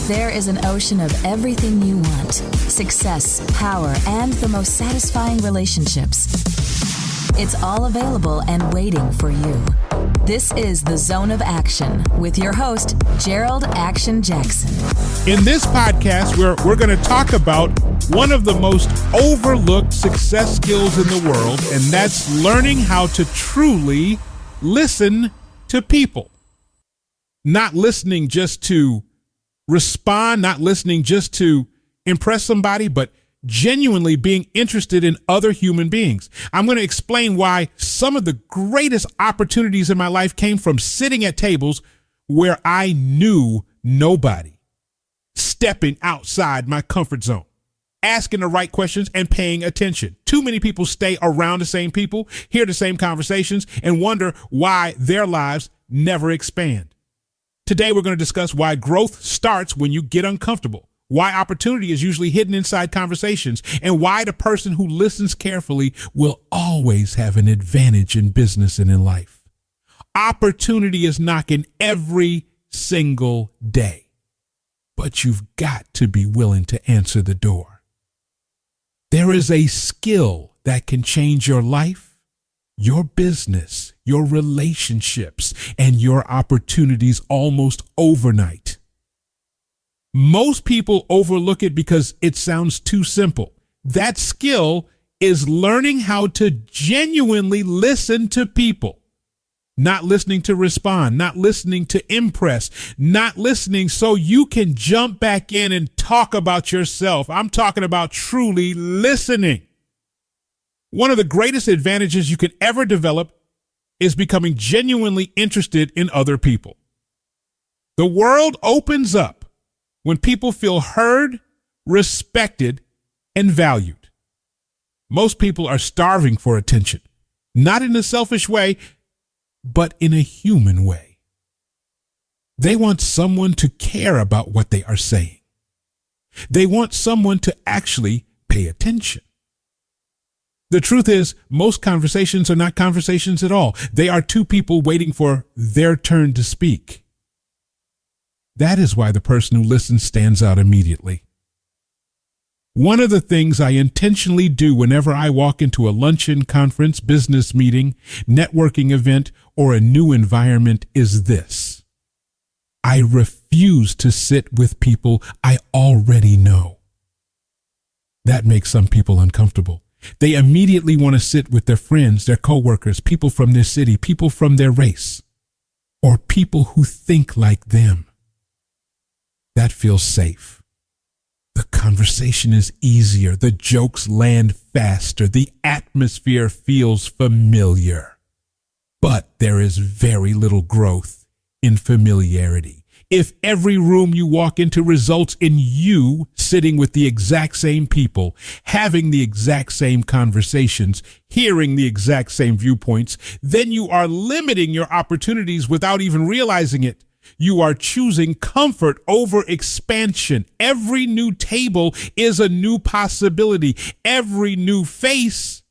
There is an ocean of everything you want: success, power, and the most satisfying relationships. It's all available and waiting for you. This is The Zone of Action with your host, Jerold Action Jackson. In this podcast, we're going to talk about one of the most overlooked success skills in the world, and that's learning how to truly listen to people. Not listening just to respond, not listening just to impress somebody, but genuinely being interested in other human beings. I'm going to explain why some of the greatest opportunities in my life came from sitting at tables where I knew nobody, stepping outside my comfort zone, asking the right questions and paying attention. Too many people stay around the same people, hear the same conversations, and wonder why their lives never expand. Today, we're going to discuss why growth starts when you get uncomfortable, why opportunity is usually hidden inside conversations, and why the person who listens carefully will always have an advantage in business and in life. Opportunity is knocking every single day, but you've got to be willing to answer the door. There is a skill that can change your life, your business, your relationships, and your opportunities almost overnight. Most people overlook it because it sounds too simple. That skill is learning how to genuinely listen to people, not listening to respond, not listening to impress, not listening so you can jump back in and talk about yourself. I'm talking about truly listening. One of the greatest advantages you can ever develop is becoming genuinely interested in other people. The world opens up when people feel heard, respected, and valued. Most people are starving for attention, not in a selfish way, but in a human way. They want someone to care about what they are saying. They want someone to actually pay attention. The truth is, most conversations are not conversations at all. They are two people waiting for their turn to speak. That is why the person who listens stands out immediately. One of the things I intentionally do whenever I walk into a luncheon, conference, business meeting, networking event, or a new environment is this. I refuse to sit with people I already know. That makes some people uncomfortable. They immediately want to sit with their friends, their coworkers, people from their city, people from their race, or people who think like them. That feels safe. The conversation is easier. The jokes land faster. The atmosphere feels familiar. But there is very little growth in familiarity. If every room you walk into results in you sitting with the exact same people, having the exact same conversations, hearing the exact same viewpoints, then you are limiting your opportunities without even realizing it. You are choosing comfort over expansion. Every new table is a new possibility. Every new face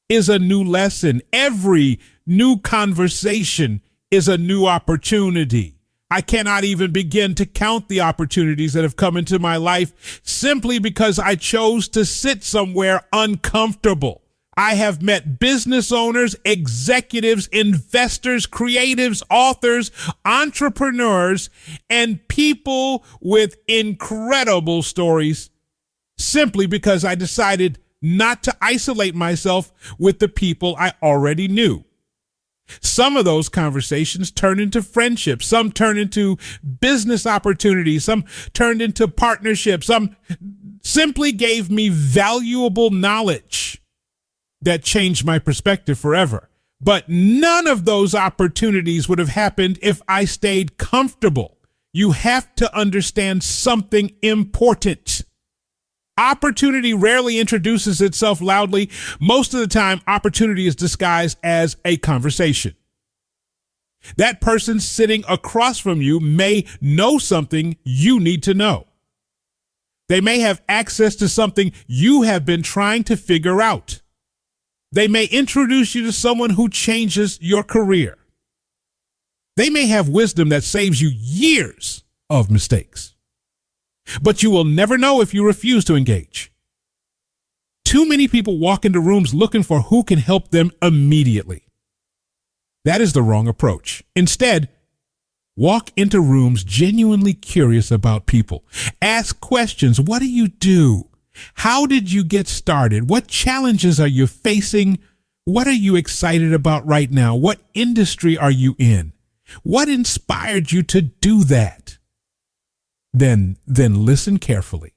is a new lesson. Every new conversation is a new opportunity. I cannot even begin to count the opportunities that have come into my life simply because I chose to sit somewhere uncomfortable. I have met business owners, executives, investors, creatives, authors, entrepreneurs, and people with incredible stories simply because I decided not to isolate myself with the people I already knew. Some of those conversations turned into friendships. Some turned into business opportunities. Some turned into partnerships. Some simply gave me valuable knowledge that changed my perspective forever. But none of those opportunities would have happened if I stayed comfortable. You have to understand something important. Opportunity rarely introduces itself loudly. Most of the time, opportunity is disguised as a conversation. That person sitting across from you may know something you need to know. They may have access to something you have been trying to figure out. They may introduce you to someone who changes your career. They may have wisdom that saves you years of mistakes. but you will never know if you refuse to engage. Too many people walk into rooms looking for who can help them immediately. That is the wrong approach. Instead, walk into rooms genuinely curious about people. Ask questions. What do you do? How did you get started? What challenges are you facing? What are you excited about right now? What industry are you in? What inspired you to do that? Then listen carefully.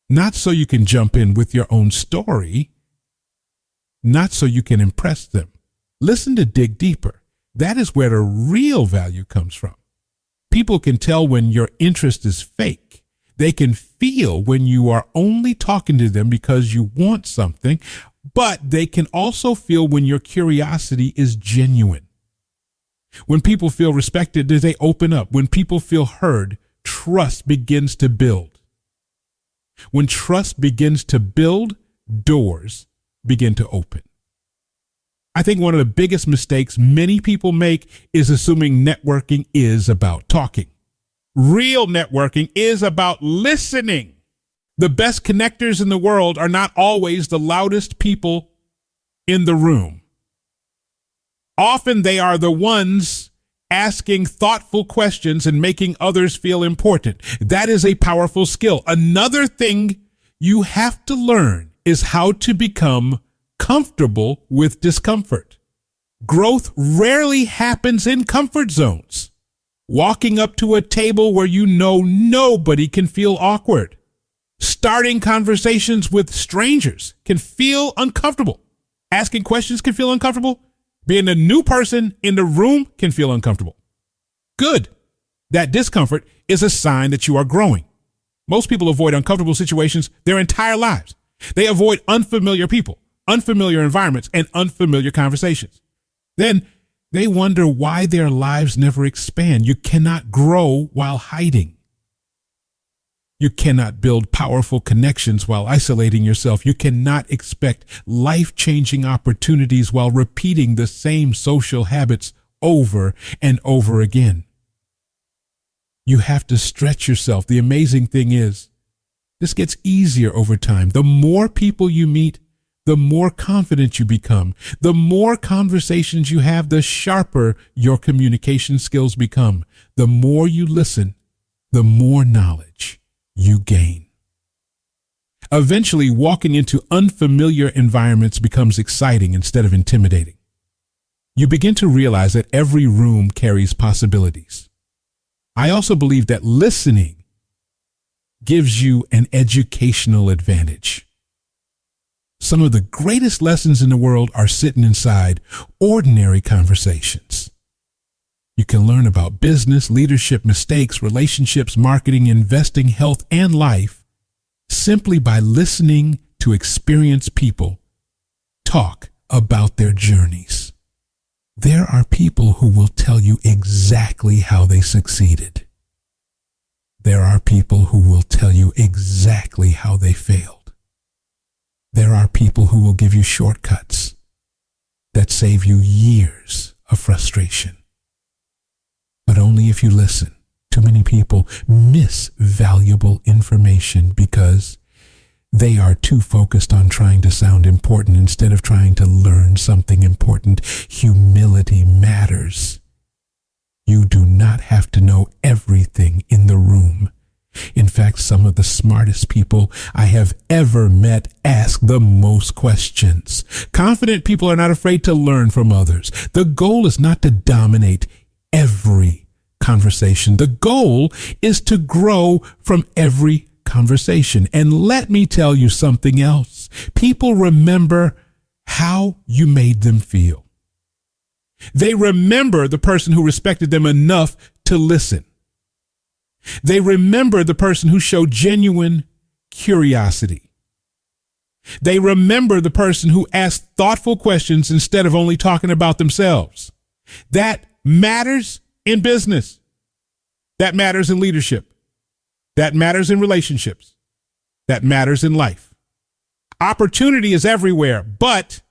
Not so you can jump in with your own story, not so you can impress them. Listen to dig deeper. That is where the real value comes from. People can tell when your interest is fake. They can feel when you are only talking to them because you want something, but they can also feel when your curiosity is genuine. When people feel respected, they open up. When people feel heard, trust begins to build. When trust begins to build, doors begin to open. I think one of the biggest mistakes many people make is assuming networking is about talking. Real networking is about listening. The best connectors in the world are not always the loudest people in the room. Often they are the ones asking thoughtful questions and making others feel important. That is a powerful skill. Another thing you have to learn is how to become comfortable with discomfort. Growth rarely happens in comfort zones. Walking up to a table where you know nobody can feel awkward. Starting conversations with strangers can feel uncomfortable. Asking questions can feel uncomfortable. Being a new person in the room can feel uncomfortable. Good. That discomfort is a sign that you are growing. Most people avoid uncomfortable situations their entire lives. They avoid unfamiliar people, unfamiliar environments, and unfamiliar conversations. Then they wonder why their lives never expand. You cannot grow while hiding. You cannot build powerful connections while isolating yourself. You cannot expect life-changing opportunities while repeating the same social habits over and over again. You have to stretch yourself. The amazing thing is, this gets easier over time. The more people you meet, the more confident you become. The more conversations you have, the sharper your communication skills become. The more you listen, the more knowledge you gain. Eventually, walking into unfamiliar environments becomes exciting instead of intimidating. You begin to realize that every room carries possibilities. I also believe that listening gives you an educational advantage. Some of the greatest lessons in the world are sitting inside ordinary conversations. You can learn about business, leadership, mistakes, relationships, marketing, investing, health, and life simply by listening to experienced people talk about their journeys. There are people who will tell you exactly how they succeeded. There are people who will tell you exactly how they failed. There are people who will give you shortcuts that save you years of frustration. But only if you listen. Too many people miss valuable information because they are too focused on trying to sound important instead of trying to learn something important. Humility matters. You do not have to know everything in the room. In fact, some of the smartest people I have ever met ask the most questions. Confident people are not afraid to learn from others. The goal is not to dominate every conversation. The goal is to grow from every conversation. And let me tell you something else. People remember how you made them feel. They remember the person who respected them enough to listen. They remember the person who showed genuine curiosity. They remember the person who asked thoughtful questions instead of only talking about themselves. That matters in business. That matters in leadership. That matters in relationships. That matters in life. Opportunity is everywhere, but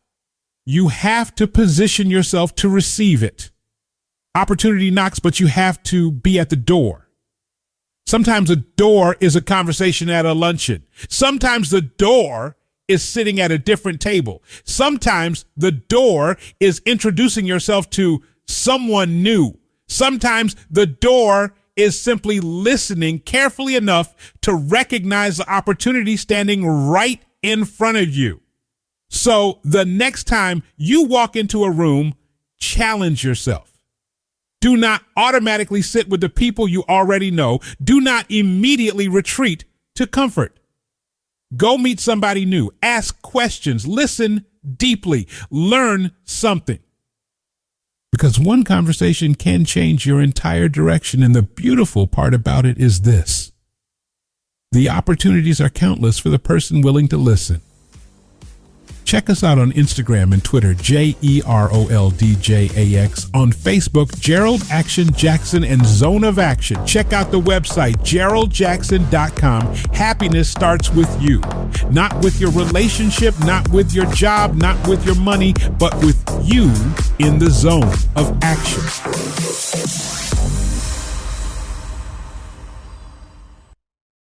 you have to position yourself to receive it. Opportunity knocks, but you have to be at the door. Sometimes a door is a conversation at a luncheon. Sometimes the door is sitting at a different table. Sometimes the door is introducing yourself to someone new. Sometimes the door is simply listening carefully enough to recognize the opportunity standing right in front of you. So the next time you walk into a room, challenge yourself. Do not automatically sit with the people you already know. Do not immediately retreat to comfort. Go meet somebody new. Ask questions. Listen deeply. Learn something. Because one conversation can change your entire direction. And the beautiful part about it is this: the opportunities are countless for the person willing to listen. Check us out on Instagram and Twitter, JeroldDJAX. On Facebook, Jerold Action Jackson and Zone of Action. Check out the website, JeroldJackson.com. Happiness starts with you. Not with your relationship, not with your job, not with your money, but with you in the zone of action.